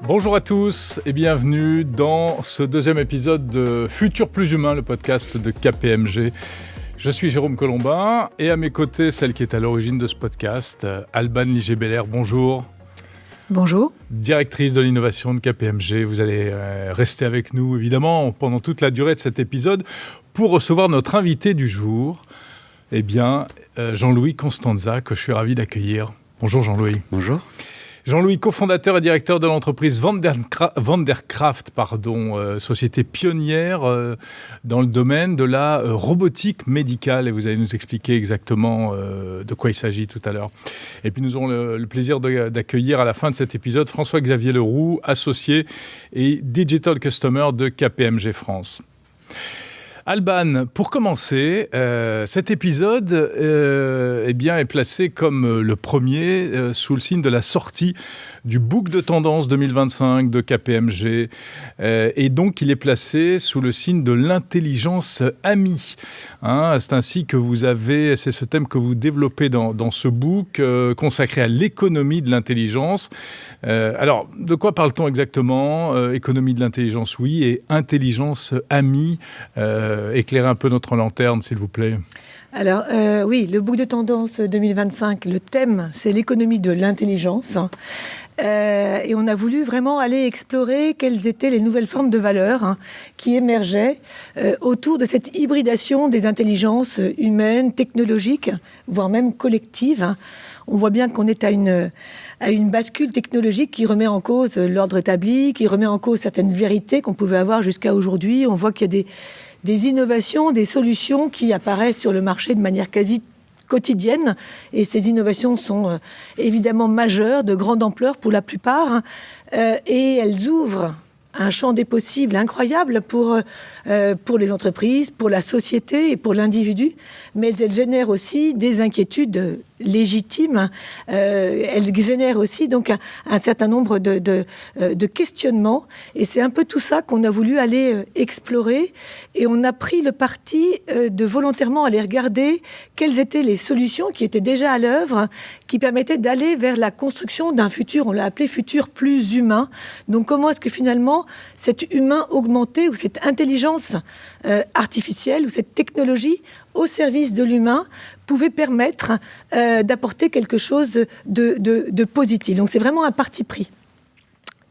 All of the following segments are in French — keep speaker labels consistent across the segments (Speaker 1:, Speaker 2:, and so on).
Speaker 1: Bonjour à tous et bienvenue dans ce deuxième épisode de Futur plus humain, le podcast de KPMG. Je suis Jérôme Colombin et à mes côtés, celle qui est à l'origine de ce podcast, Alban Liger-Belair. Bonjour.
Speaker 2: Bonjour.
Speaker 1: Directrice de l'innovation de KPMG. Vous allez rester avec nous, évidemment, pendant toute la durée de cet épisode pour recevoir notre invité du jour, Jean-Louis Constanza, que je suis ravi d'accueillir. Bonjour Jean-Louis.
Speaker 3: Bonjour.
Speaker 1: Jean-Louis, cofondateur et directeur de l'entreprise Vandercraft, société pionnière dans le domaine de la robotique médicale. Et vous allez nous expliquer exactement de quoi il s'agit tout à l'heure. Et puis nous aurons le plaisir d'accueillir à la fin de cet épisode François-Xavier Leroux, associé et Digital Customer de KPMG France. Alban, pour commencer, cet épisode est placé comme le premier sous le signe de la sortie du book de tendance 2025 de KPMG. Et donc, il est placé sous le signe de l'intelligence amie. C'est ainsi que c'est ce thème que vous développez dans ce book consacré à l'économie de l'intelligence. Alors, de quoi parle-t-on exactement ? Économie de l'intelligence, oui, et intelligence amie. Éclairez un peu notre lanterne, s'il vous plaît.
Speaker 2: Alors, oui, le book de tendance 2025, le thème, c'est l'économie de l'intelligence. Et on a voulu vraiment aller explorer quelles étaient les nouvelles formes de valeurs qui émergeaient autour de cette hybridation des intelligences humaines, technologiques, voire même collectives. On voit bien qu'on est à une bascule technologique qui remet en cause l'ordre établi, qui remet en cause certaines vérités qu'on pouvait avoir jusqu'à aujourd'hui. On voit qu'il y a des innovations, des solutions qui apparaissent sur le marché de manière quasi quotidienne. Et ces innovations sont évidemment majeures, de grande ampleur pour la plupart. Et elles ouvrent un champ des possibles incroyable pour les entreprises, pour la société et pour l'individu. Mais elles génèrent aussi des inquiétudes légitimes. Elles génèrent aussi donc un certain nombre de questionnements. Et c'est un peu tout ça qu'on a voulu aller explorer. Et on a pris le parti de volontairement aller regarder quelles étaient les solutions qui étaient déjà à l'œuvre, qui permettaient d'aller vers la construction d'un futur, on l'a appelé futur plus humain. Donc comment est-ce que finalement cet humain augmenté ou cette intelligence artificielle ou cette technologie au service de l'humain pouvait permettre d'apporter quelque chose de positif. Donc c'est vraiment un parti pris.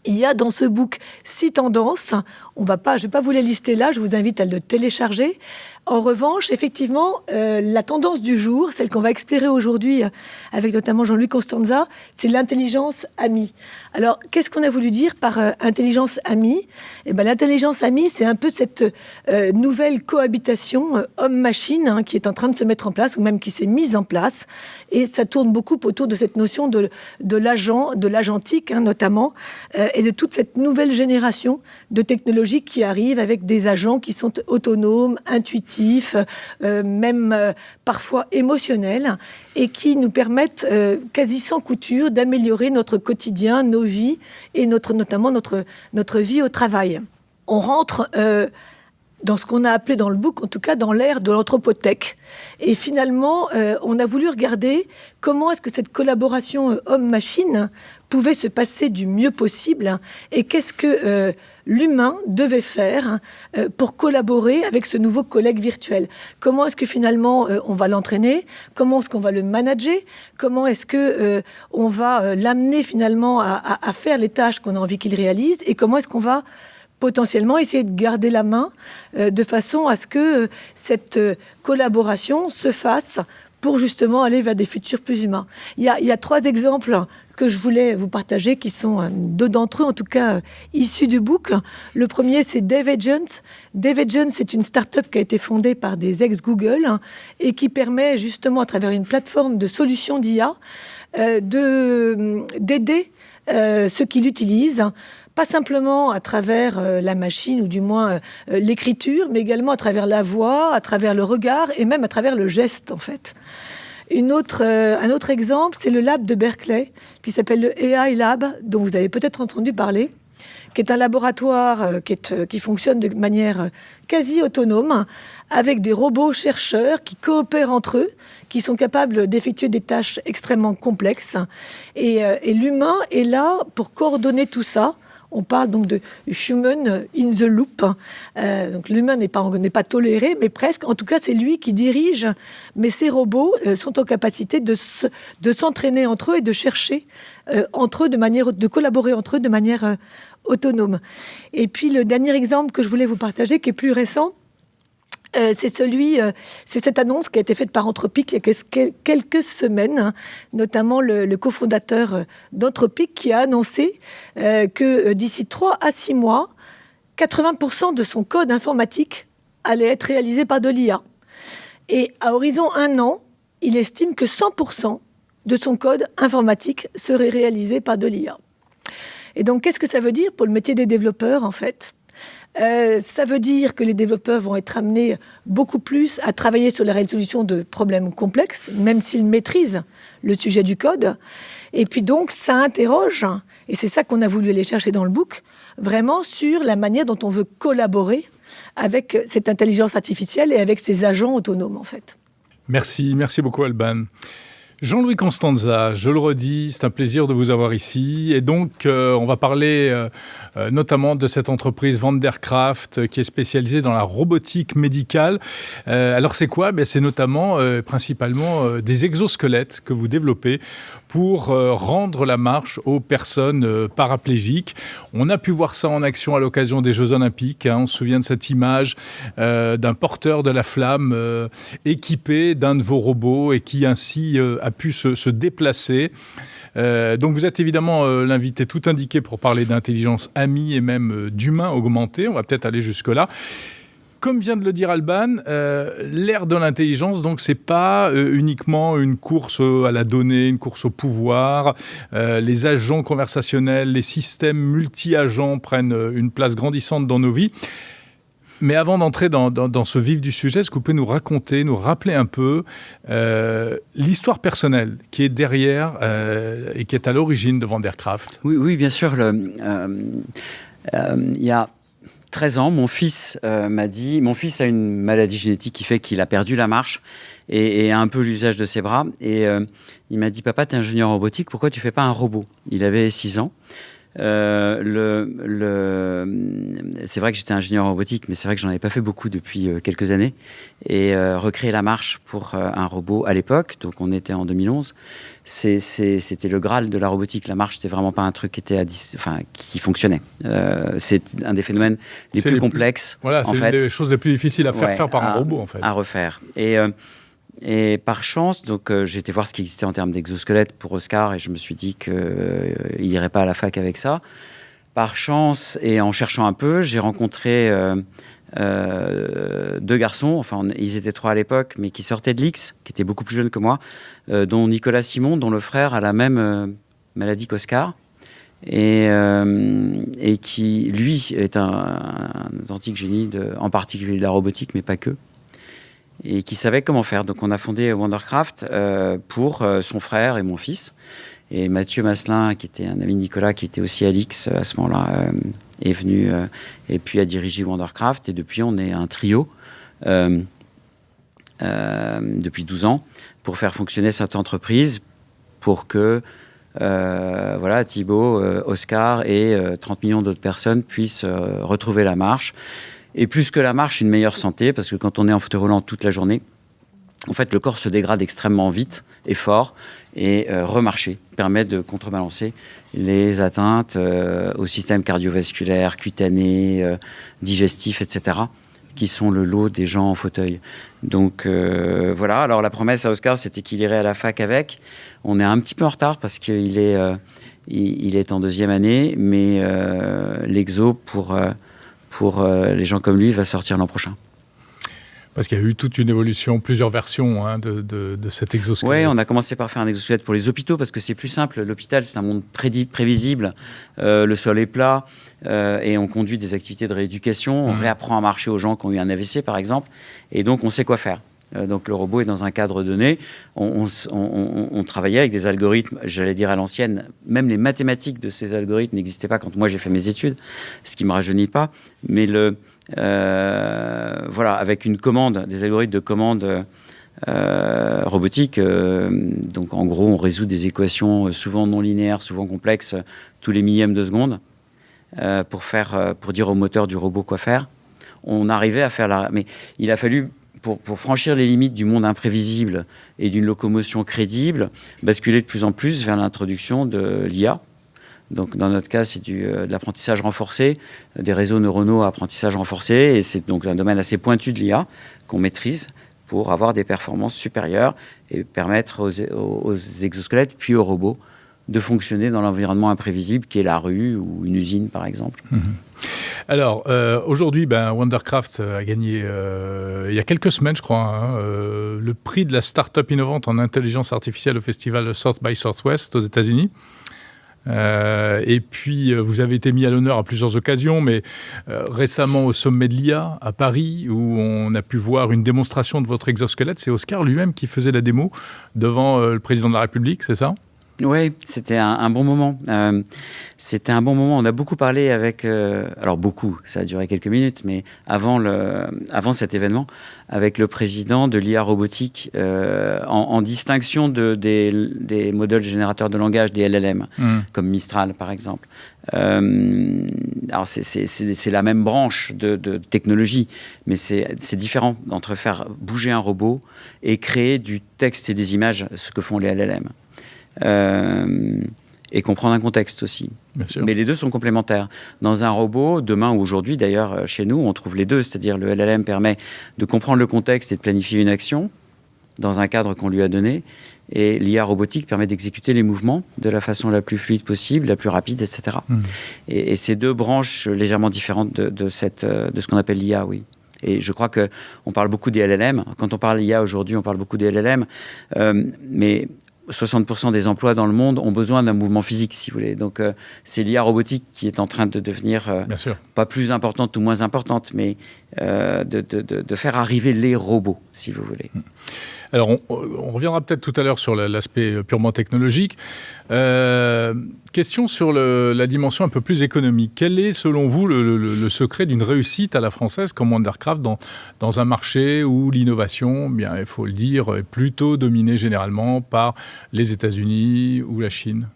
Speaker 2: Il y a dans ce book 6 tendances. Je ne vais pas vous les lister là, je vous invite à le télécharger. En revanche, effectivement, la tendance du jour, celle qu'on va explorer aujourd'hui avec notamment Jean-Louis Constanza, c'est l'intelligence amie. Alors, qu'est-ce qu'on a voulu dire par intelligence amie ? L'intelligence amie, c'est un peu cette nouvelle cohabitation homme-machine qui est en train de se mettre en place, ou même qui s'est mise en place. Et ça tourne beaucoup autour de cette notion de l'agent, de l'agentique notamment, et de toute cette nouvelle génération de technologies qui arrivent avec des agents qui sont autonomes, intuitifs, même parfois émotionnels, et qui nous permettent quasi sans couture d'améliorer notre quotidien, nos vies, et notamment notre vie au travail. On rentre dans ce qu'on a appelé dans le book, en tout cas dans l'ère de l'anthropotech. Et finalement, on a voulu regarder comment est-ce que cette collaboration homme-machine pouvait se passer du mieux possible, et qu'est-ce que l'humain devait faire pour collaborer avec ce nouveau collègue virtuel. Comment est-ce que finalement on va l'entraîner ? Comment est-ce qu'on va le manager ? Comment est-ce que on va l'amener finalement à faire les tâches qu'on a envie qu'il réalise ? Et comment est-ce qu'on va potentiellement essayer de garder la main de façon à ce que cette collaboration se fasse pour justement aller vers des futurs plus humains. Il y a 3 exemples que je voulais vous partager, qui sont 2 d'entre eux, en tout cas issus du book. Le premier, c'est DevAgent. DevAgent, c'est une start-up qui a été fondée par des ex-Google et qui permet justement, à travers une plateforme de solutions d'IA, d'aider ceux qui l'utilisent, pas simplement à travers la machine, ou du moins l'écriture, mais également à travers la voix, à travers le regard, et même à travers le geste, en fait. Un autre exemple, c'est le lab de Berkeley, qui s'appelle le AI Lab, dont vous avez peut-être entendu parler, qui est un laboratoire qui fonctionne de manière quasi autonome, avec des robots chercheurs qui coopèrent entre eux, qui sont capables d'effectuer des tâches extrêmement complexes. Et l'humain est là pour coordonner tout ça. On parle donc de human in the loop. Donc l'humain n'est pas toléré, mais presque. En tout cas, c'est lui qui dirige. Mais ces robots sont en capacité de s'entraîner entre eux et de chercher entre eux de collaborer entre eux de manière autonome. Et puis le dernier exemple que je voulais vous partager, qui est plus récent, c'est cette annonce qui a été faite par Anthropic il y a quelques semaines, hein, notamment le cofondateur d'Anthropic qui a annoncé que d'ici 3 à 6 mois, 80% de son code informatique allait être réalisé par de l'IA. Et à horizon 1 an, il estime que 100% de son code informatique serait réalisé par de l'IA. Et donc, qu'est-ce que ça veut dire pour le métier des développeurs, en fait ? Ça veut dire que les développeurs vont être amenés beaucoup plus à travailler sur la résolution de problèmes complexes, même s'ils maîtrisent le sujet du code. Et puis donc, ça interroge, et c'est ça qu'on a voulu aller chercher dans le book, vraiment sur la manière dont on veut collaborer avec cette intelligence artificielle et avec ces agents autonomes, en fait.
Speaker 1: Merci beaucoup Alban. Jean-Louis Constanza, je le redis, c'est un plaisir de vous avoir ici. Et donc, on va parler notamment de cette entreprise Vandercraft qui est spécialisée dans la robotique médicale. Alors, c'est quoi ? C'est notamment, principalement, des exosquelettes que vous développez pour rendre la marche aux personnes paraplégiques. On a pu voir ça en action à l'occasion des Jeux Olympiques. Hein. On se souvient de cette image d'un porteur de la flamme équipé d'un de vos robots et qui ainsi a pu se déplacer. Donc vous êtes évidemment l'invité tout indiqué pour parler d'intelligence amie et même d'humain augmenté. On va peut-être aller jusque-là. Comme vient de le dire Alban, l'ère de l'intelligence, donc, c'est pas uniquement une course à la donnée, une course au pouvoir. Les agents conversationnels, les systèmes multi-agents prennent une place grandissante dans nos vies. Mais avant d'entrer dans ce vif du sujet, est-ce que vous pouvez nous raconter, nous rappeler un peu l'histoire personnelle qui est derrière et qui est à l'origine de Vandercraft ?
Speaker 3: Oui, bien sûr. Il y a 13 ans, mon fils m'a dit... Mon fils a une maladie génétique qui fait qu'il a perdu la marche et a un peu l'usage de ses bras. Et il m'a dit, papa, tu es ingénieur robotique, pourquoi tu ne fais pas un robot ? Il avait 6 ans. C'est vrai que j'étais ingénieur en robotique, mais c'est vrai que j'en avais pas fait beaucoup depuis quelques années. Et recréer la marche pour un robot à l'époque, donc on était en 2011, c'était le Graal de la robotique. La marche, c'était vraiment pas un truc qui fonctionnait. C'est un des phénomènes les plus complexes.
Speaker 1: Voilà, c'est une des choses les plus difficiles à faire par un robot, en fait.
Speaker 3: À refaire. Et par chance, donc j'ai été voir ce qui existait en termes d'exosquelettes pour Oscar et je me suis dit qu'il n'irait pas à la fac avec ça. Par chance et en cherchant un peu, j'ai rencontré 2 garçons, enfin ils étaient 3 à l'époque, mais qui sortaient de l'X, qui étaient beaucoup plus jeunes que moi, dont Nicolas Simon, dont le frère a la même maladie qu'Oscar. Et qui, lui, est un authentique génie, en particulier de la robotique, mais pas que. Et qui savait comment faire. Donc on a fondé Vandercraft pour son frère et mon fils. Et Mathieu Masselin, qui était un ami de Nicolas, qui était aussi à l'X à ce moment-là, est venu et puis a dirigé Vandercraft. Et depuis, on est un trio depuis 12 ans pour faire fonctionner cette entreprise pour que Thibaut, Oscar et 30 millions d'autres personnes puissent retrouver la marche. Et plus que la marche, une meilleure santé, parce que quand on est en fauteuil roulant toute la journée, en fait, le corps se dégrade extrêmement vite et fort, et remarcher permet de contrebalancer les atteintes au système cardiovasculaire, cutané, digestif, etc., qui sont le lot des gens en fauteuil. Donc voilà, alors la promesse à Oscar, c'était qu'il irait à la fac avec. On est un petit peu en retard parce qu'il est, il est en 2e année, mais l'exo pour les gens comme lui va sortir l'an prochain.
Speaker 1: Parce qu'il y a eu toute une évolution, plusieurs versions de cet exosquelette.
Speaker 3: Oui, on a commencé par faire un exosquelette pour les hôpitaux parce que c'est plus simple. L'hôpital, c'est un monde prévisible. Le sol est plat et on conduit des activités de rééducation. On réapprend à marcher aux gens qui ont eu un AVC, par exemple. Et donc, on sait quoi faire. Donc, le robot est dans un cadre donné. On travaillait avec des algorithmes, j'allais dire à l'ancienne. Même les mathématiques de ces algorithmes n'existaient pas quand moi, j'ai fait mes études, ce qui ne me rajeunit pas. Mais avec une commande, des algorithmes de commande robotique. Donc, en gros, on résout des équations souvent non linéaires, souvent complexes, tous les millièmes de seconde. pour dire au moteur du robot quoi faire. On arrivait à faire mais il a fallu, pour franchir les limites du monde imprévisible et d'une locomotion crédible, basculer de plus en plus vers l'introduction de l'IA. Donc, dans notre cas, c'est de l'apprentissage renforcé, des réseaux neuronaux à apprentissage renforcé, et c'est donc un domaine assez pointu de l'IA qu'on maîtrise pour avoir des performances supérieures et permettre aux exosquelettes puis aux robots de fonctionner dans l'environnement imprévisible qui est la rue ou une usine, par exemple.
Speaker 1: Alors, aujourd'hui, Wondercraft a gagné, il y a quelques semaines, je crois, le prix de la start-up innovante en intelligence artificielle au festival South by Southwest aux États-Unis. Et puis, vous avez été mis à l'honneur à plusieurs occasions, mais récemment au sommet de l'IA à Paris, où on a pu voir une démonstration de votre exosquelette. C'est Oscar lui-même qui faisait la démo devant le président de la République, c'est ça ?
Speaker 3: Oui, c'était un bon moment. C'était un bon moment. On a beaucoup parlé avec... alors beaucoup, ça a duré quelques minutes, mais avant cet événement, avec le président de l'IA robotique, en distinction des modèles générateurs de langage, des LLM, comme Mistral, par exemple. Alors, c'est la même branche de technologie, mais c'est différent entre faire bouger un robot et créer du texte et des images, ce que font les LLM. Et comprendre un contexte aussi.
Speaker 1: Bien sûr.
Speaker 3: Mais les deux sont complémentaires. Dans un robot, demain ou aujourd'hui, d'ailleurs, chez nous, on trouve les deux. C'est-à-dire, le LLM permet de comprendre le contexte et de planifier une action dans un cadre qu'on lui a donné. Et l'IA robotique permet d'exécuter les mouvements de la façon la plus fluide possible, la plus rapide, etc. Et ces deux branches légèrement différentes de ce qu'on appelle l'IA, oui. Et je crois qu'on parle beaucoup des LLM. Quand on parle d'IA aujourd'hui, on parle beaucoup des LLM. Mais 60% des emplois dans le monde ont besoin d'un mouvement physique, si vous voulez. Donc, c'est l'IA robotique qui est en train de devenir pas plus importante ou moins importante, mais de faire arriver les robots, si vous voulez.
Speaker 1: Alors, on reviendra peut-être tout à l'heure sur l'aspect purement technologique. Question sur la dimension un peu plus économique. Quel est, selon vous, le secret d'une réussite à la française comme Wondercraft dans un marché où l'innovation, bien, il faut le dire, est plutôt dominée généralement par les États-Unis ou la Chine ?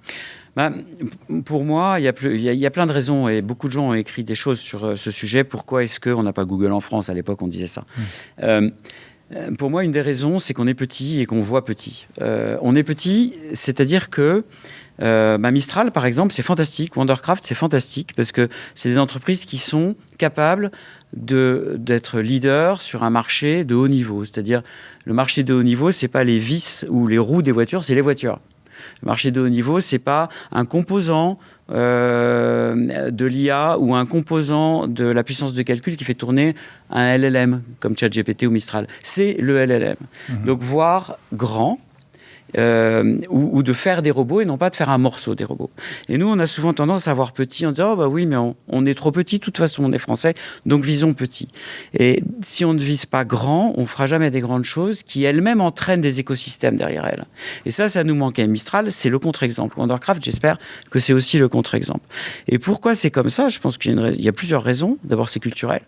Speaker 3: Pour moi, il y a plein de raisons et beaucoup de gens ont écrit des choses sur ce sujet. Pourquoi est-ce qu'on n'a pas Google en France ? À l'époque, on disait ça. Pour moi, une des raisons, c'est qu'on est petit et qu'on voit petit. On est petit, c'est-à-dire que Mistral, par exemple, c'est fantastique. Wondercraft, c'est fantastique parce que c'est des entreprises qui sont capables d'être leaders sur un marché de haut niveau. C'est-à-dire, le marché de haut niveau, c'est pas les vis ou les roues des voitures, c'est les voitures. Le marché de haut niveau, c'est pas un composant de l'IA ou un composant de la puissance de calcul qui fait tourner un LLM comme ChatGPT ou Mistral. C'est le LLM. Donc, voir grand, ou de faire des robots et non pas de faire un morceau des robots. Et nous, on a souvent tendance à voir petit en disant « Oh bah oui, mais on est trop petit, de toute façon, on est français, donc visons petit ». Et si on ne vise pas grand, on ne fera jamais des grandes choses qui elles-mêmes entraînent des écosystèmes derrière elles. Et ça nous manquait. Mistral, c'est le contre-exemple. Wondercraft, j'espère que c'est aussi le contre-exemple. Et pourquoi c'est comme ça ? Je pense qu'il y a plusieurs raisons. D'abord, c'est culturel.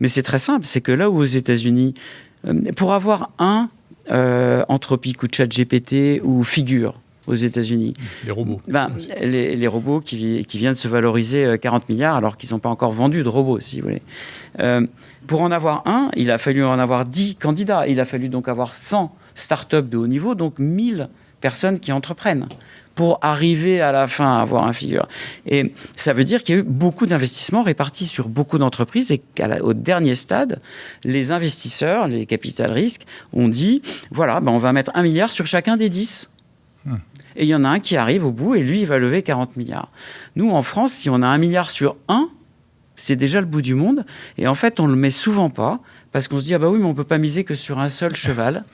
Speaker 3: Mais c'est très simple, c'est que là où aux États-Unis, pour avoir Anthropic ou ChatGPT ou Figure aux États-Unis.
Speaker 1: Les robots.
Speaker 3: Les robots qui viennent se valoriser 40 milliards alors qu'ils n'ont pas encore vendu de robots, si vous voulez. Pour en avoir un, il a fallu en avoir 10 candidats. Il a fallu donc avoir 100 startups de haut niveau, donc 1000 personnes qui entreprennent pour arriver à la fin à avoir un Figure. Et ça veut dire qu'il y a eu beaucoup d'investissements répartis sur beaucoup d'entreprises et qu'au dernier stade, les investisseurs, les capital risques, ont dit, voilà, on va mettre 1 milliard sur chacun des 10. Et il y en a un qui arrive au bout et lui, il va lever 40 milliards. Nous, en France, si on a 1 milliard sur 1, c'est déjà le bout du monde. Et en fait, on ne le met souvent pas parce qu'on se dit, ah bah oui, mais on ne peut pas miser que sur un seul cheval.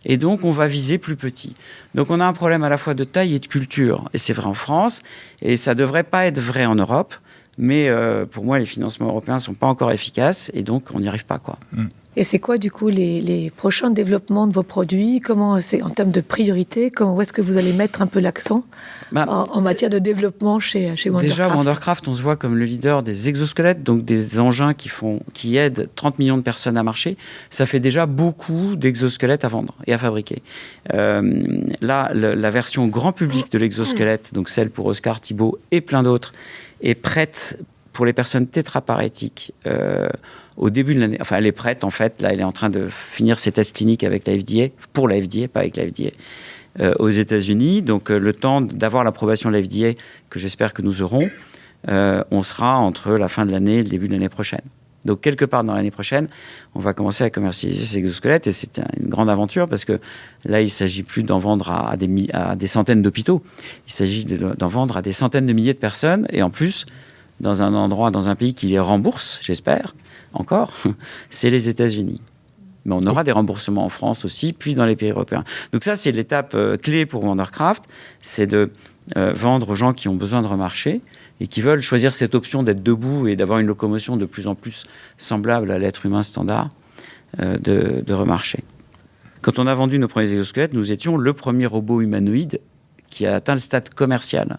Speaker 3: Et donc, on va viser plus petit. Donc, on a un problème à la fois de taille et de culture. Et c'est vrai en France. Et ça ne devrait pas être vrai en Europe. Mais pour moi, les financements européens ne sont pas encore efficaces. Et donc, on n'y arrive pas, quoi.
Speaker 2: Et c'est quoi, du coup, les prochains développements de vos produits ? Comment c'est en termes de priorité ? Où est-ce que vous allez mettre un peu l'accent en matière de développement chez Wondercraft ?
Speaker 3: Déjà, Wondercraft, on se voit comme le leader des exosquelettes, donc des engins qui aident 30 millions de personnes à marcher. Ça fait déjà beaucoup d'exosquelettes à vendre et à fabriquer. Là, la version grand public de l'exosquelette, donc celle pour Oscar, Thibault et plein d'autres, est prête pour les personnes tétraparétiques, au début de l'année, enfin elle est prête en fait, là elle est en train de finir ses tests cliniques avec la FDA, pour la FDA, pas avec la FDA, aux États-Unis. Donc le temps d'avoir l'approbation de la FDA, que j'espère que nous aurons, on sera entre la fin de l'année et le début de l'année prochaine. Donc, quelque part dans l'année prochaine, on va commencer à commercialiser ces exosquelettes et c'est une grande aventure parce que là, il ne s'agit plus d'en vendre à des centaines d'hôpitaux. Il s'agit d'en vendre à des centaines de milliers de personnes et en plus, dans un endroit, dans un pays qui les rembourse, j'espère, encore, c'est les États-Unis. Mais on aura des remboursements en France aussi, puis dans les pays européens. Donc ça, c'est l'étape clé pour Wandercraft, c'est de vendre aux gens qui ont besoin de remarcher et qui veulent choisir cette option d'être debout et d'avoir une locomotion de plus en plus semblable à l'être humain standard, de remarcher. Quand on a vendu nos premiers exosquelettes, nous étions le premier robot humanoïde qui a atteint le stade commercial.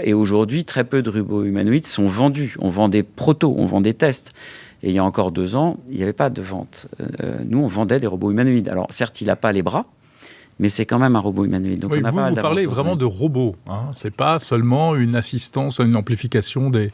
Speaker 3: Et aujourd'hui, très peu de robots humanoïdes sont vendus. On vend des protos, on vend des tests. Et il y a encore 2 ans, il n'y avait pas de vente. Nous, on vendait des robots humanoïdes. Alors, certes, il n'a pas les bras, mais c'est quand même un robot humanoïde. Donc
Speaker 1: oui,
Speaker 3: on n'a pas
Speaker 1: vous parlez vraiment de robot. Hein. Ce n'est pas seulement une assistance, une amplification des...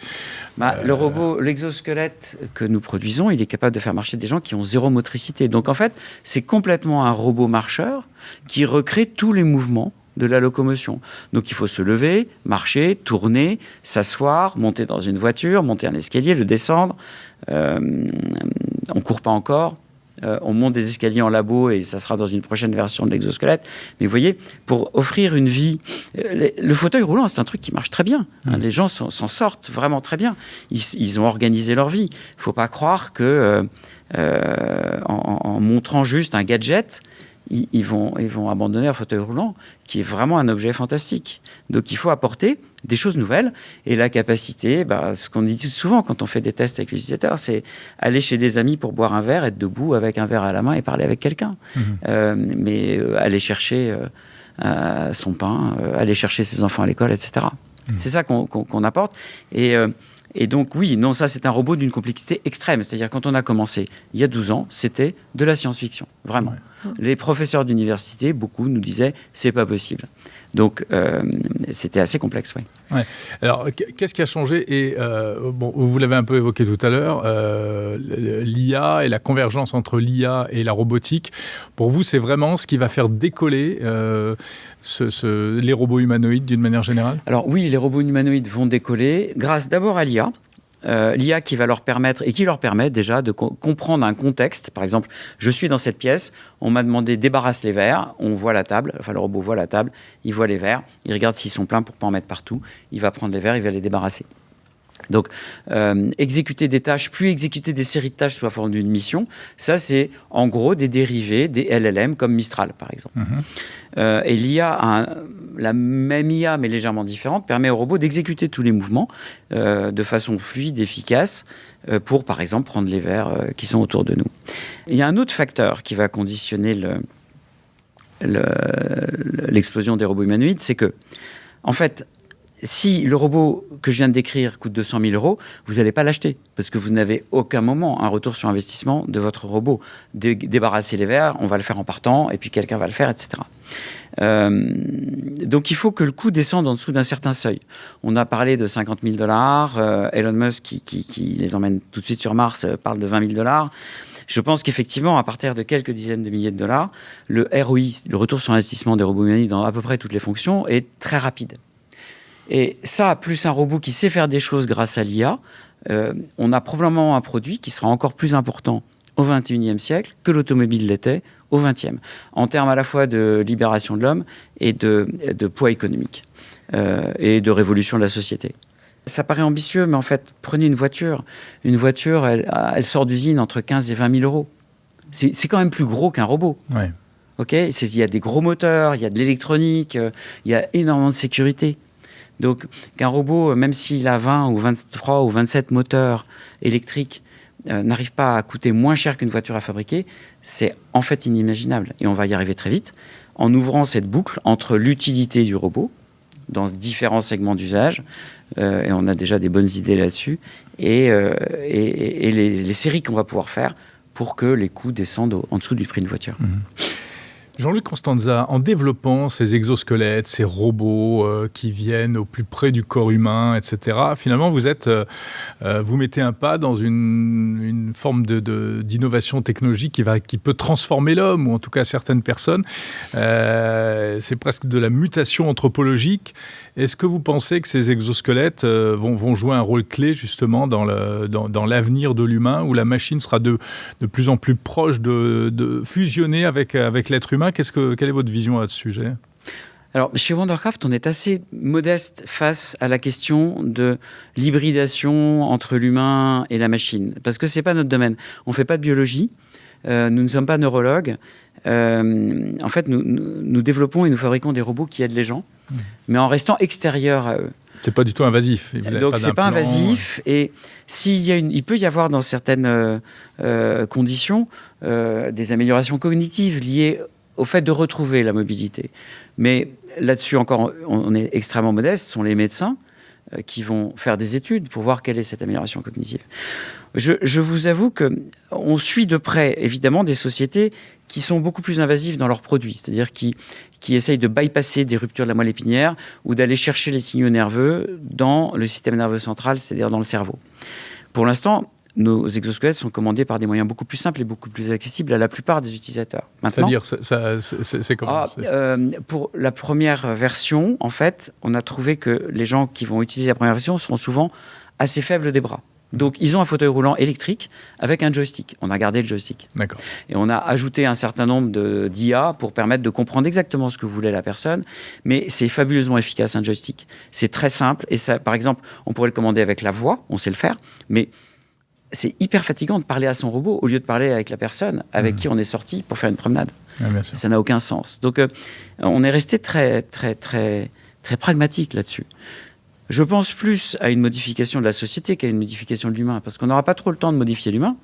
Speaker 3: Le robot, l'exosquelette que nous produisons, il est capable de faire marcher des gens qui ont 0 motricité. Donc en fait, c'est complètement un robot marcheur qui recrée tous les mouvements de la locomotion. Donc il faut se lever, marcher, tourner, s'asseoir, monter dans une voiture, monter un escalier, le descendre. On ne court pas encore. On monte des escaliers en labo et ça sera dans une prochaine version de l'exosquelette. Mais vous voyez, pour offrir une vie... Le fauteuil roulant, c'est un truc qui marche très bien. Hein, les gens s'en sortent vraiment très bien. Ils ont organisé leur vie. Il ne faut pas croire que en montrant juste un gadget, ils vont abandonner un fauteuil roulant qui est vraiment un objet fantastique. Donc il faut apporter des choses nouvelles et la capacité, ce qu'on dit souvent quand on fait des tests avec les utilisateurs, c'est aller chez des amis pour boire un verre, être debout avec un verre à la main et parler avec quelqu'un. Mais aller chercher son pain, aller chercher ses enfants à l'école, etc. C'est ça qu'on apporte. Et donc oui, non, ça c'est un robot d'une complexité extrême. C'est-à-dire quand on a commencé il y a 12 ans, c'était de la science-fiction, vraiment. Ouais. Les professeurs d'université, beaucoup nous disaient c'est pas possible. Donc c'était assez complexe, oui.
Speaker 1: Ouais. Alors qu'est-ce qui a changé? Et bon, vous l'avez un peu évoqué tout à l'heure, l'IA et la convergence entre l'IA et la robotique. Pour vous, c'est vraiment ce qui va faire décoller les robots humanoïdes d'une manière générale? Alors
Speaker 3: oui, les robots humanoïdes vont décoller grâce d'abord à l'IA. L'IA qui va leur permettre et qui leur permet déjà de comprendre un contexte. Par exemple, je suis dans cette pièce, on m'a demandé débarrasse les verres, on voit la table, enfin le robot voit la table, il voit les verres, il regarde s'ils sont pleins pour ne pas en mettre partout, il va prendre les verres, il va les débarrasser. Donc, exécuter des tâches, puis exécuter des séries de tâches sous la forme d'une mission, ça c'est en gros des dérivés des LLM comme Mistral par exemple. Et l'IA, la même IA mais légèrement différente, permet au robot d'exécuter tous les mouvements de façon fluide, efficace, pour par exemple prendre les verres qui sont autour de nous. Il y a un autre facteur qui va conditionner l'explosion des robots humanoïdes, c'est que, en fait, si le robot que je viens de décrire coûte 200 000 €, vous n'allez pas l'acheter parce que vous n'avez aucun moment un retour sur investissement de votre robot. Débarrasser les verres, on va le faire en partant et puis quelqu'un va le faire, etc. Donc il faut que le coût descende en dessous d'un certain seuil. On a parlé de 50 000 $. Elon Musk, qui les emmène tout de suite sur Mars, parle de 20 000 $. Je pense qu'effectivement, à partir de quelques dizaines de milliers de dollars, le ROI, le retour sur investissement des robots humanoïdes dans à peu près toutes les fonctions, est très rapide. Et ça, plus un robot qui sait faire des choses grâce à l'IA, on a probablement un produit qui sera encore plus important au XXIe siècle que l'automobile l'était au XXe, en termes à la fois de libération de l'homme et de poids économique et de révolution de la société. Ça paraît ambitieux, mais en fait, prenez une voiture. Une voiture, elle sort d'usine entre 15 et 20 000 €. C'est quand même plus gros qu'un robot.
Speaker 1: Ouais.
Speaker 3: Okay, il y a des gros moteurs, il y a de l'électronique, il y a énormément de sécurité. Donc, qu'un robot, même s'il a 20 ou 23 ou 27 moteurs électriques, n'arrive pas à coûter moins cher qu'une voiture à fabriquer, c'est en fait inimaginable. Et on va y arriver très vite en ouvrant cette boucle entre l'utilité du robot dans différents segments d'usage, et on a déjà des bonnes idées là-dessus, et les séries qu'on va pouvoir faire pour que les coûts descendent en dessous du prix d'une voiture.
Speaker 1: Jean-Luc Constanza, en développant ces exosquelettes, ces robots qui viennent au plus près du corps humain, etc., finalement, vous mettez un pas dans une forme d'innovation technologique qui peut transformer l'homme, ou en tout cas certaines personnes. C'est presque de la mutation anthropologique. Est-ce que vous pensez que ces exosquelettes vont jouer un rôle clé, justement, dans l'avenir de l'humain, où la machine sera de plus en plus proche de fusionner avec l'être humain? Quelle est votre vision à ce sujet?
Speaker 3: Alors, chez Wondercraft, on est assez modeste face à la question de l'hybridation entre l'humain et la machine, parce que c'est pas notre domaine. On fait pas de biologie, nous ne sommes pas neurologues. En fait, nous développons et nous fabriquons des robots qui aident les gens, mais en restant extérieurs à eux.
Speaker 1: C'est pas du tout invasif.
Speaker 3: Donc c'est pas invasif, et il peut y avoir dans certaines conditions des améliorations cognitives liées au fait de retrouver la mobilité. Mais là-dessus encore, on est extrêmement modeste. Ce sont les médecins qui vont faire des études pour voir quelle est cette amélioration cognitive. Je vous avoue qu'on suit de près, évidemment, des sociétés qui sont beaucoup plus invasives dans leurs produits, c'est-à-dire qui essayent de bypasser des ruptures de la moelle épinière ou d'aller chercher les signaux nerveux dans le système nerveux central, c'est-à-dire dans le cerveau. Pour l'instant, nos exosquelettes sont commandés par des moyens beaucoup plus simples et beaucoup plus accessibles à la plupart des utilisateurs. Maintenant,
Speaker 1: c'est-à-dire, c'est comment
Speaker 3: pour la première version, en fait, on a trouvé que les gens qui vont utiliser la première version seront souvent assez faibles des bras. Donc, ils ont un fauteuil roulant électrique avec un joystick. On a gardé le joystick.
Speaker 1: D'accord.
Speaker 3: Et on a ajouté un certain nombre d'IA pour permettre de comprendre exactement ce que voulait la personne. Mais c'est fabuleusement efficace, un joystick. C'est très simple. Et ça, par exemple, on pourrait le commander avec la voix. On sait le faire. Mais c'est hyper fatigant de parler à son robot au lieu de parler avec la personne avec qui on est sorti pour faire une promenade.
Speaker 1: Ah, bien sûr.
Speaker 3: Ça n'a aucun sens. Donc, on est resté très, très, très, très pragmatique là-dessus. Je pense plus à une modification de la société qu'à une modification de l'humain, parce qu'on n'aura pas trop le temps de modifier l'humain,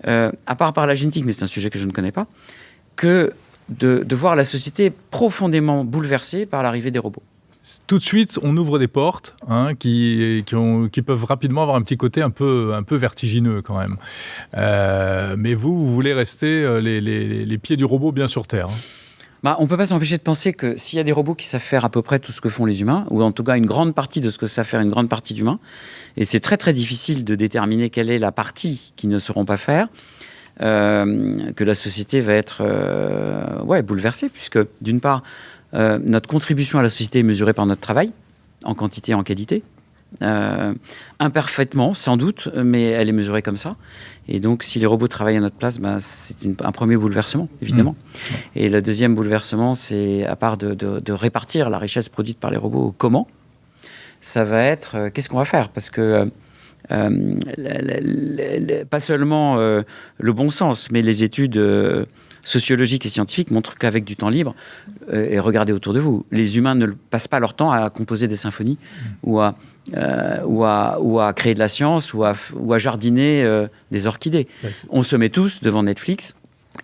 Speaker 3: à part par la génétique, mais c'est un sujet que je ne connais pas, que de voir la société profondément bouleversée par l'arrivée des robots.
Speaker 1: Tout de suite, on ouvre des portes qui peuvent rapidement avoir un petit côté un peu vertigineux quand même. Mais vous voulez rester les pieds du robot bien sur terre.
Speaker 3: On ne peut pas s'empêcher de penser que s'il y a des robots qui savent faire à peu près tout ce que font les humains, ou en tout cas une grande partie de ce que savent faire une grande partie d'humains, et c'est très très difficile de déterminer quelle est la partie qu'ils ne sauront pas faire, que la société va être bouleversée, puisque d'une part, notre contribution à la société est mesurée par notre travail, en quantité et en qualité. Imparfaitement, sans doute, mais elle est mesurée comme ça. Et donc, si les robots travaillent à notre place, c'est un premier bouleversement, évidemment. Et le deuxième bouleversement, c'est, à part de répartir la richesse produite par les robots, comment ça va être, qu'est-ce qu'on va faire? Parce que pas seulement le bon sens, mais les études sociologiques et scientifiques montrent qu'avec du temps libre, et regardez autour de vous, les humains ne passent pas leur temps à composer des symphonies ou à créer de la science ou à jardiner des orchidées. On se met tous devant Netflix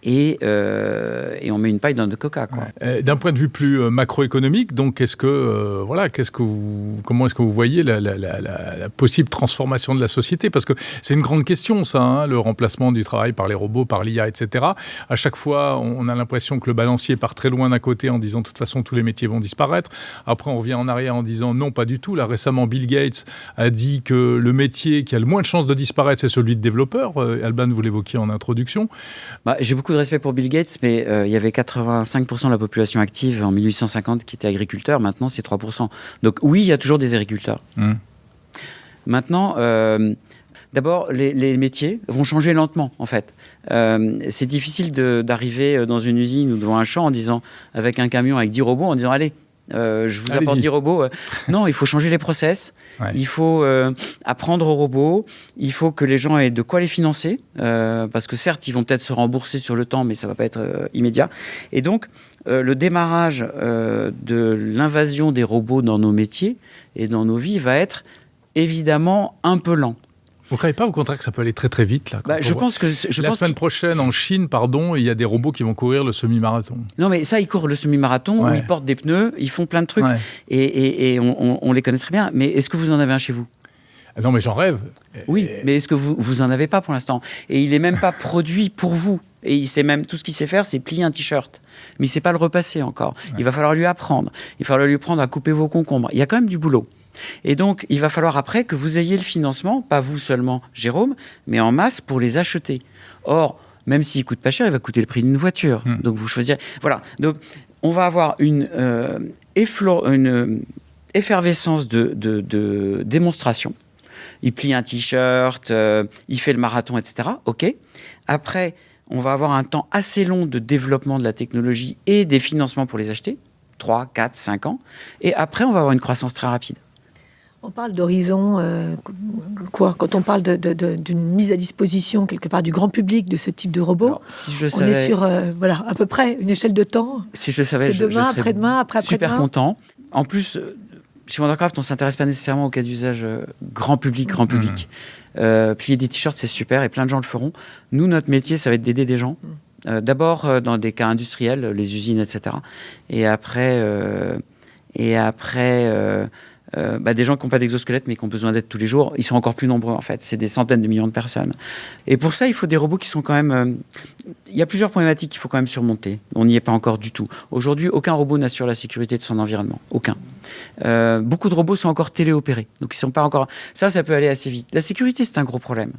Speaker 3: et on met une paille dans de coca, quoi.
Speaker 1: D'un point de vue plus macroéconomique, donc comment est-ce que vous voyez la possible transformation de la société? Parce que c'est une grande question, ça, le remplacement du travail par les robots, par l'IA, etc. À chaque fois, on a l'impression que le balancier part très loin d'un côté en disant de toute façon tous les métiers vont disparaître. Après, on revient en arrière en disant non, pas du tout. Là, récemment, Bill Gates a dit que le métier qui a le moins de chances de disparaître, c'est celui de développeur. Alban, vous l'évoquiez en introduction.
Speaker 3: J'ai beaucoup de respect pour Bill Gates, mais il y avait 85% de la population active en 1850 qui était agriculteur. Maintenant, c'est 3%. Donc oui, il y a toujours des agriculteurs. Maintenant, d'abord, les métiers vont changer lentement, en fait. C'est difficile d'arriver dans une usine ou devant un champ avec un camion avec 10 robots en disant « Allez, je vous apporte 10 robots. » Non, il faut changer les process. Ouais. Il faut apprendre aux robots. Il faut que les gens aient de quoi les financer. Parce que certes, ils vont peut-être se rembourser sur le temps, mais ça ne va pas être immédiat. Et donc, le démarrage de l'invasion des robots dans nos métiers et dans nos vies va être évidemment un peu lent.
Speaker 1: Vous ne croyez pas au contraire que ça peut aller très très vite là,
Speaker 3: je pense que
Speaker 1: la semaine prochaine en Chine, il y a des robots qui vont courir le semi-marathon.
Speaker 3: Non, mais ça, ils courent le semi-marathon, où ils portent des pneus, ils font plein de trucs, et on les connaît très bien. Mais est-ce que vous en avez un chez vous?
Speaker 1: Non, mais j'en rêve.
Speaker 3: Oui, mais est-ce que vous en avez pas pour l'instant? Et il est même pas produit pour vous. Et il sait même, tout ce qu'il sait faire, c'est plier un t-shirt. Mais il ne sait pas le repasser encore. Ouais. Il va falloir lui apprendre. Il va falloir lui apprendre à couper vos concombres. Il y a quand même du boulot. Et donc, il va falloir après que vous ayez le financement, pas vous seulement, Jérôme, mais en masse pour les acheter. Or, même s'il ne coûte pas cher, il va coûter le prix d'une voiture. Donc, vous choisirez. Voilà. Donc, on va avoir une effervescence de démonstration. Il plie un t-shirt, il fait le marathon, etc. OK. Après, on va avoir un temps assez long de développement de la technologie et des financements pour les acheter, 3, 4, 5 ans. Et après, on va avoir une croissance très rapide.
Speaker 2: On parle d'horizon, quoi ? Quand on parle d'une mise à disposition, quelque part, du grand public de ce type de robot, alors,
Speaker 3: si je
Speaker 2: on
Speaker 3: savais,
Speaker 2: est sur, voilà, à peu près une échelle de temps.
Speaker 3: Si je savais,
Speaker 2: c'est demain, après-demain, après-demain.
Speaker 3: Super content. En plus, chez Wondercraft, on ne s'intéresse pas nécessairement au cas d'usage grand public. Plier des t-shirts, c'est super et plein de gens le feront. Nous, notre métier, ça va être d'aider des gens. D'abord dans des cas industriels, les usines, etc. Et après, des gens qui n'ont pas d'exosquelette mais qui ont besoin d'aide tous les jours, ils sont encore plus nombreux en fait. C'est des centaines de millions de personnes. Et pour ça, il faut des robots qui sont quand même... Il y a plusieurs problématiques qu'il faut quand même surmonter. On n'y est pas encore du tout. Aujourd'hui, aucun robot n'assure la sécurité de son environnement. Aucun. Beaucoup de robots sont encore téléopérés. Donc, ils sont pas encore... Ça peut aller assez vite. La sécurité, c'est un gros problème.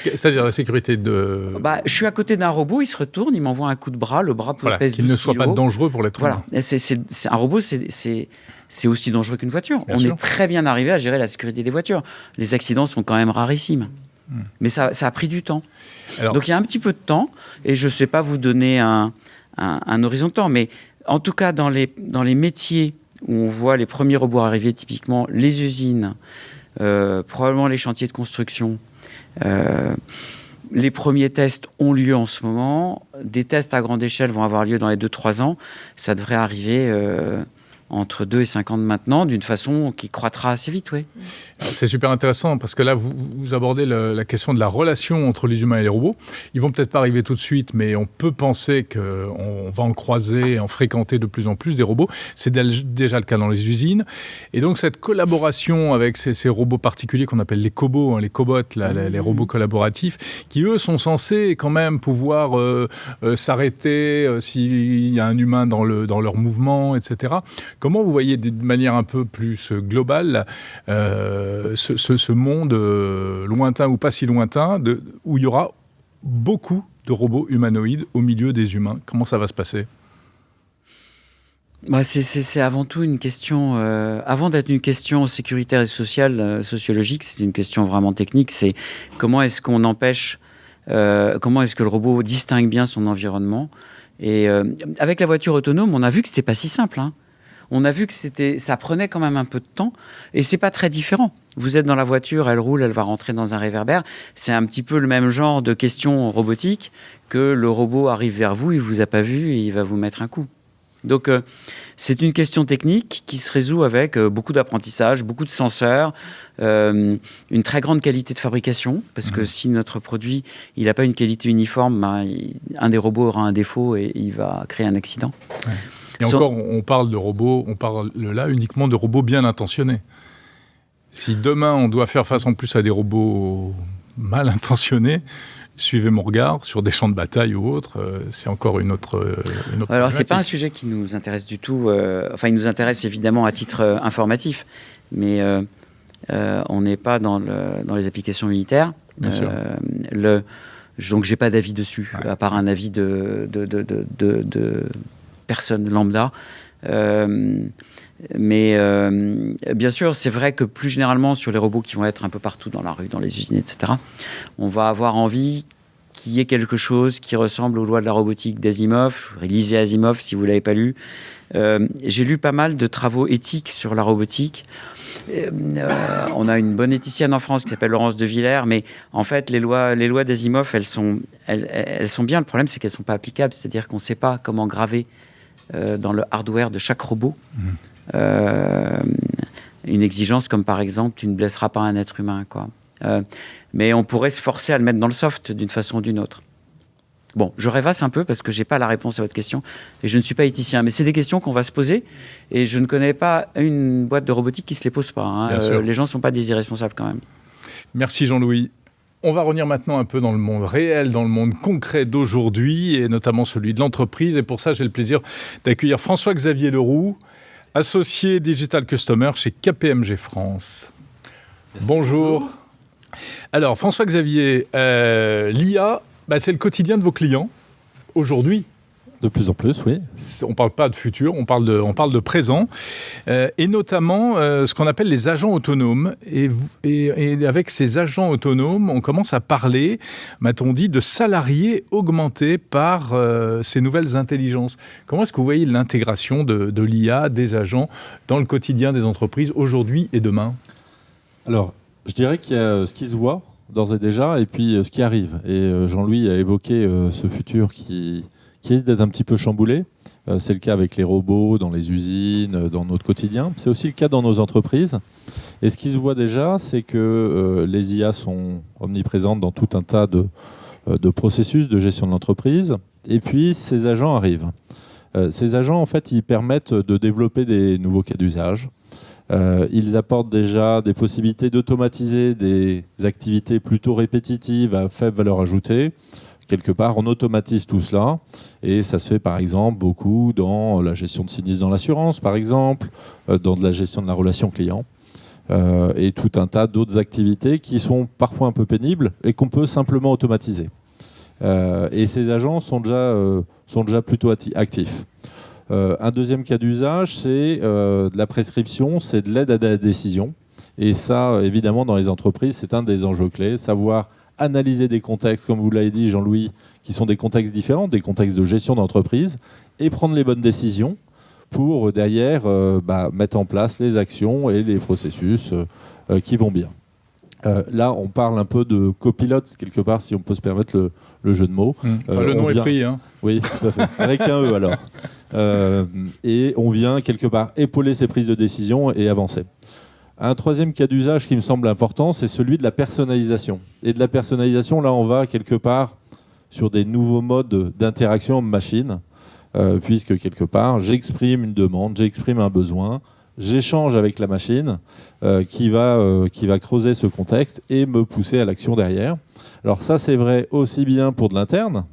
Speaker 1: C'est-à-dire la sécurité de...
Speaker 3: je suis à côté d'un robot, il se retourne, il m'envoie un coup de bras, le bras pèse 12
Speaker 1: qu'il ne soit pas dangereux pour l'être humain.
Speaker 3: Voilà. Un robot, c'est aussi dangereux qu'une voiture. On est très bien arrivé à gérer la sécurité des voitures. Les accidents sont quand même rarissimes. Mais ça a pris du temps. Alors, donc il y a un petit peu de temps, et je ne sais pas vous donner un horizon de temps, mais en tout cas dans les métiers où on voit les premiers robots arriver, typiquement les usines, probablement les chantiers de construction, les premiers tests ont lieu en ce moment. Des tests à grande échelle vont avoir lieu dans les 2-3 ans. Ça devrait arriver... entre 2 et 5 ans de maintenant, d'une façon qui croîtra assez vite, oui.
Speaker 1: C'est super intéressant, parce que là, vous abordez la question de la relation entre les humains et les robots. Ils vont peut-être pas arriver tout de suite, mais on peut penser qu'on va en croiser, en fréquenter de plus en plus des robots. C'est déjà le cas dans les usines. Et donc, cette collaboration avec ces robots particuliers qu'on appelle les cobots, les cobots, les robots collaboratifs, qui, eux, sont censés quand même pouvoir s'arrêter s'il y a un humain dans leur mouvement, etc. Comment vous voyez de manière un peu plus globale ce monde lointain ou pas si lointain, où il y aura beaucoup de robots humanoïdes au milieu des humains? Comment ça va se passer?
Speaker 3: C'est avant tout une question, avant d'être une question sécuritaire et sociale, sociologique, c'est une question vraiment technique. C'est comment est-ce qu'on empêche, comment est-ce que le robot distingue bien son environnement? Et avec la voiture autonome, on a vu que c'était pas si simple, hein. On a vu que ça prenait quand même un peu de temps, et c'est pas très différent. Vous êtes dans la voiture, elle roule, elle va rentrer dans un réverbère. C'est un petit peu le même genre de question robotique que le robot arrive vers vous, il vous a pas vu et il va vous mettre un coup. Donc c'est une question technique qui se résout avec beaucoup d'apprentissage, beaucoup de senseurs, une très grande qualité de fabrication, parce que si notre produit il n'a pas une qualité uniforme, un des robots aura un défaut et il va créer un accident.
Speaker 1: Ouais. Et encore, on parle de robots, on parle là uniquement de robots bien intentionnés. Si demain on doit faire face en plus à des robots mal intentionnés, suivez mon regard, sur des champs de bataille ou autres, c'est encore une autre
Speaker 3: Alors, c'est pas un sujet qui nous intéresse du tout. Il nous intéresse évidemment à titre informatif, mais on n'est pas dans les applications militaires.
Speaker 1: Bien sûr.
Speaker 3: Donc, j'ai pas d'avis dessus, à part un avis de personne lambda. Mais bien sûr, c'est vrai que plus généralement, sur les robots qui vont être un peu partout dans la rue, dans les usines, etc., on va avoir envie qu'il y ait quelque chose qui ressemble aux lois de la robotique d'Asimov. Lisez Asimov si vous ne l'avez pas lu. J'ai lu pas mal de travaux éthiques sur la robotique. On a une bonne éthicienne en France qui s'appelle Laurence de Villers, mais en fait, les lois d'Asimov, elles sont bien. Le problème, c'est qu'elles ne sont pas applicables, c'est-à-dire qu'on ne sait pas comment graver dans le hardware de chaque robot une exigence comme par exemple tu ne blesseras pas un être humain, quoi. Mais on pourrait se forcer à le mettre dans le soft d'une façon ou d'une autre. Bon, je rêvasse un peu parce que j'ai pas la réponse à votre question et je ne suis pas éthicien, mais c'est des questions qu'on va se poser et je ne connais pas une boîte de robotique qui se les pose pas, hein. Les gens sont pas des irresponsables quand même.
Speaker 1: Merci Jean-Louis. On va revenir maintenant un peu dans le monde réel, dans le monde concret d'aujourd'hui, et notamment celui de l'entreprise. Et pour ça, j'ai le plaisir d'accueillir François-Xavier Leroux, associé Digital Customer chez KPMG France.
Speaker 4: Merci.
Speaker 1: Bonjour. Alors, François-Xavier, l'IA, c'est le quotidien de vos clients aujourd'hui.
Speaker 4: De plus en plus, oui.
Speaker 1: On ne parle pas de futur, on parle de présent, et notamment ce qu'on appelle les agents autonomes. Et avec ces agents autonomes, on commence à parler, m'a-t-on dit, de salariés augmentés par ces nouvelles intelligences. Comment est-ce que vous voyez l'intégration de l'IA, des agents, dans le quotidien des entreprises aujourd'hui et demain ?
Speaker 4: Alors, je dirais qu'il y a ce qui se voit d'ores et déjà, et puis ce qui arrive. Et Jean-Louis a évoqué ce futur qui risque d'être un petit peu chamboulé. C'est le cas avec les robots dans les usines, dans notre quotidien. C'est aussi le cas dans nos entreprises. Et ce qui se voit déjà, c'est que les IA sont omniprésentes dans tout un tas de processus de gestion de l'entreprise. Et puis, ces agents arrivent. Ces agents, en fait, ils permettent de développer des nouveaux cas d'usage. Ils apportent déjà des possibilités d'automatiser des activités plutôt répétitives à faible valeur ajoutée. Quelque part, on automatise tout cela et ça se fait par exemple beaucoup dans la gestion de sinistres dans l'assurance, par exemple, dans de la gestion de la relation client et tout un tas d'autres activités qui sont parfois un peu pénibles et qu'on peut simplement automatiser. Et ces agents sont déjà plutôt actifs. Un deuxième cas d'usage, c'est de la prescription, c'est de l'aide à la décision. Et ça, évidemment, dans les entreprises, c'est un des enjeux clés, savoir analyser des contextes, comme vous l'avez dit Jean-Louis, qui sont des contextes différents, des contextes de gestion d'entreprise, et prendre les bonnes décisions pour derrière mettre en place les actions et les processus qui vont bien. Là, on parle un peu de copilote, quelque part, si on peut se permettre le jeu de mots.
Speaker 1: Le nom est pris. Hein.
Speaker 4: Oui, tout à fait. Avec un E alors. Et on vient quelque part épauler ces prises de décision et avancer. Un troisième cas d'usage qui me semble important, c'est celui de la personnalisation. Et de la personnalisation, là, on va quelque part sur des nouveaux modes d'interaction machine, puisque quelque part, j'exprime une demande, j'exprime un besoin, j'échange avec la machine qui va creuser ce contexte et me pousser à l'action derrière. Alors ça, c'est vrai aussi bien pour de l'interne,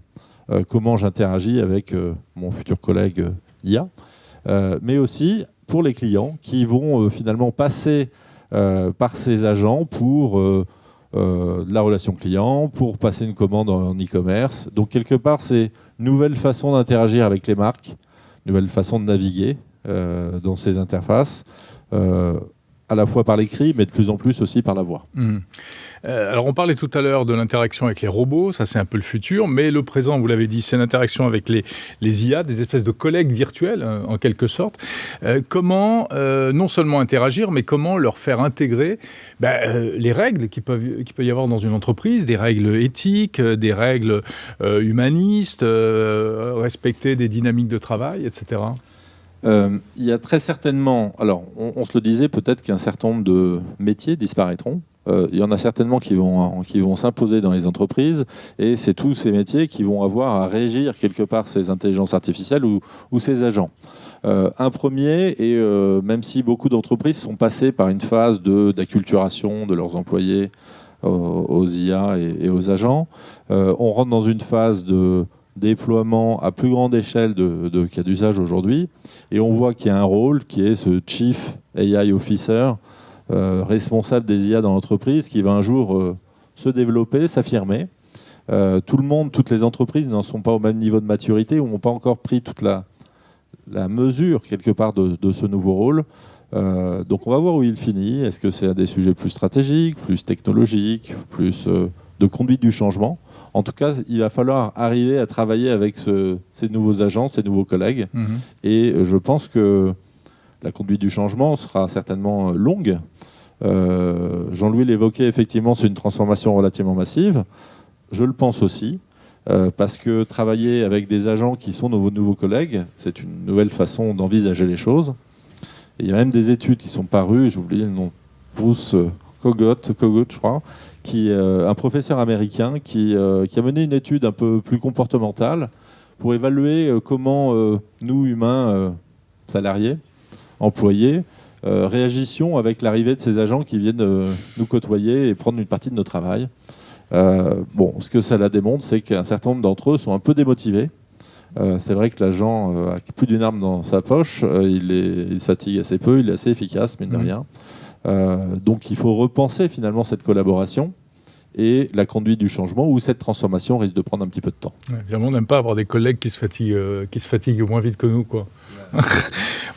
Speaker 4: comment j'interagis avec mon futur collègue IA, mais aussi pour les clients qui vont finalement passer par ces agents pour de la relation client, pour passer une commande en e-commerce. Donc quelque part, c'est une nouvelle façon d'interagir avec les marques, une nouvelle façon de naviguer dans ces interfaces, à la fois par l'écrit, mais de plus en plus aussi par la voix.
Speaker 1: Alors on parlait tout à l'heure de l'interaction avec les robots, ça c'est un peu le futur, mais le présent, vous l'avez dit, c'est l'interaction avec les IA, des espèces de collègues virtuels en quelque sorte. Comment non seulement interagir, mais comment leur faire intégrer les règles qu'il peut y avoir dans une entreprise, des règles éthiques, des règles humanistes, respecter des dynamiques de travail, etc.
Speaker 4: Il y a très certainement, alors on se le disait, peut-être qu'un certain nombre de métiers disparaîtront. Il y en a certainement qui vont s'imposer dans les entreprises, et c'est tous ces métiers qui vont avoir à régir quelque part ces intelligences artificielles ou ces agents. Un premier, et même si beaucoup d'entreprises sont passées par une phase d'acculturation de leurs employés aux IA et aux agents, on rentre dans une phase de déploiement à plus grande échelle de cas d'usage aujourd'hui, et on voit qu'il y a un rôle qui est ce Chief AI Officer, responsable des IA dans l'entreprise, qui va un jour se développer, s'affirmer. Tout le monde, toutes les entreprises n'en sont pas au même niveau de maturité ou n'ont pas encore pris toute la mesure quelque part de ce nouveau rôle. Donc on va voir où il finit. Est-ce que c'est à des sujets plus stratégiques, plus technologiques, plus de conduite du changement? En tout cas, il va falloir arriver à travailler avec ces nouveaux agents, ces nouveaux collègues. Et je pense que la conduite du changement sera certainement longue. Jean-Louis l'évoquait, effectivement, c'est une transformation relativement massive. Je le pense aussi, parce que travailler avec des agents qui sont nos nouveaux collègues, c'est une nouvelle façon d'envisager les choses. Et il y a même des études qui sont parues, j'ai oublié le nom, Bruce Kogut, je crois, un professeur américain qui a mené une étude un peu plus comportementale pour évaluer comment nous, humains, salariés, employés, réagissions avec l'arrivée de ces agents qui viennent nous côtoyer et prendre une partie de notre travail. Ce que cela démontre, c'est qu'un certain nombre d'entre eux sont un peu démotivés. C'est vrai que l'agent a plus d'une arme dans sa poche, il se fatigue assez peu, il est assez efficace, mine de rien. Donc il faut repenser finalement cette collaboration et la conduite du changement, où cette transformation risque de prendre un petit peu de temps.
Speaker 1: Évidemment, on n'aime pas avoir des collègues qui se fatiguent moins vite que nous, quoi.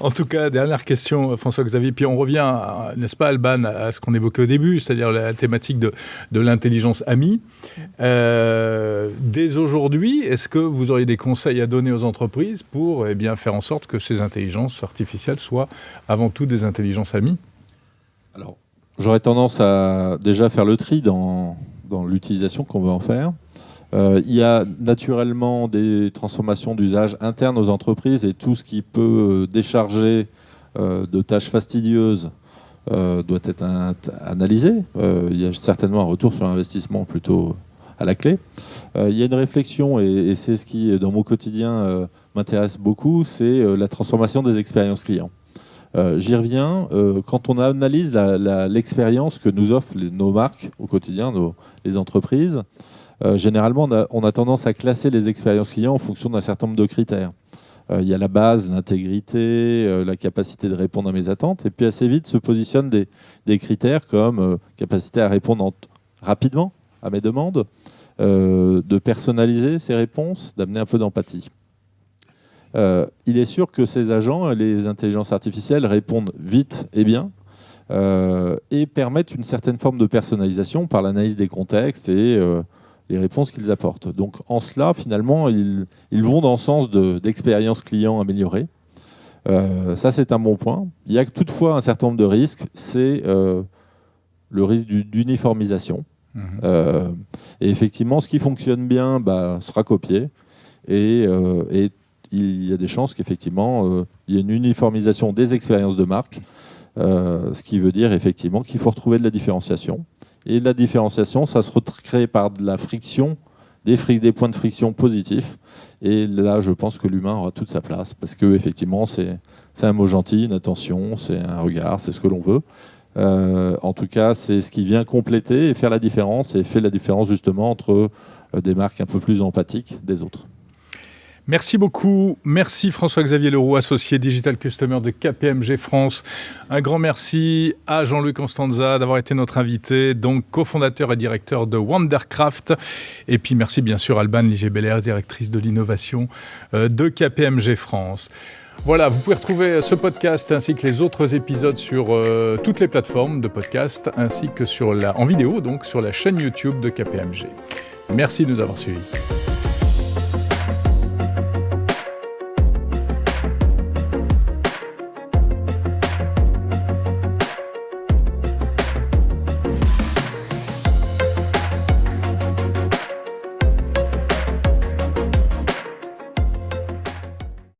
Speaker 1: En tout cas, dernière question, François-Xavier, puis on revient, n'est-ce pas, Alban, à ce qu'on évoquait au début, c'est-à-dire la thématique de l'intelligence amie. Dès aujourd'hui, est-ce que vous auriez des conseils à donner aux entreprises pour faire en sorte que ces intelligences artificielles soient avant tout des intelligences amies ?
Speaker 4: Alors, j'aurais tendance à déjà faire le tri dans l'utilisation qu'on veut en faire. Il y a naturellement des transformations d'usage internes aux entreprises et tout ce qui peut décharger de tâches fastidieuses doit être analysé. Il y a certainement un retour sur investissement plutôt à la clé. Il y a une réflexion, et c'est ce qui, dans mon quotidien, m'intéresse beaucoup, c'est la transformation des expériences clients. J'y reviens, quand on analyse l'expérience que nous offrent nos marques au quotidien, les entreprises, généralement on a tendance à classer les expériences clients en fonction d'un certain nombre de critères. Il y a la base, l'intégrité, la capacité de répondre à mes attentes, et puis assez vite se positionnent des critères comme capacité à répondre rapidement à mes demandes, de personnaliser ces réponses, d'amener un peu d'empathie. Il est sûr que ces agents, les intelligences artificielles, répondent vite et bien et permettent une certaine forme de personnalisation par l'analyse des contextes et les réponses qu'ils apportent. Donc en cela, finalement, ils vont dans le sens d'expérience client améliorée. Ça, c'est un bon point. Il y a toutefois un certain nombre de risques. C'est le risque d'uniformisation. Et effectivement, ce qui fonctionne bien sera copié. Et il y a des chances qu'effectivement, il y ait une uniformisation des expériences de marque, ce qui veut dire effectivement qu'il faut retrouver de la différenciation. Et la différenciation, ça se recrée par de la friction, des points de friction positifs. Et là, je pense que l'humain aura toute sa place, parce que effectivement, c'est un mot gentil, une attention, c'est un regard, c'est ce que l'on veut. En tout cas, c'est ce qui vient compléter et faire la différence, et fait la différence justement entre des marques un peu plus empathiques des autres.
Speaker 1: Merci beaucoup. Merci François-Xavier Leroux, associé Digital Customer de KPMG France. Un grand merci à Jean-Luc Constanza d'avoir été notre invité, donc cofondateur et directeur de Wandercraft. Et puis merci bien sûr Alban Liger-Belair, directrice de l'innovation de KPMG France. Voilà, vous pouvez retrouver ce podcast ainsi que les autres épisodes sur toutes les plateformes de podcast ainsi que en vidéo, donc sur la chaîne YouTube de KPMG. Merci de nous avoir suivis.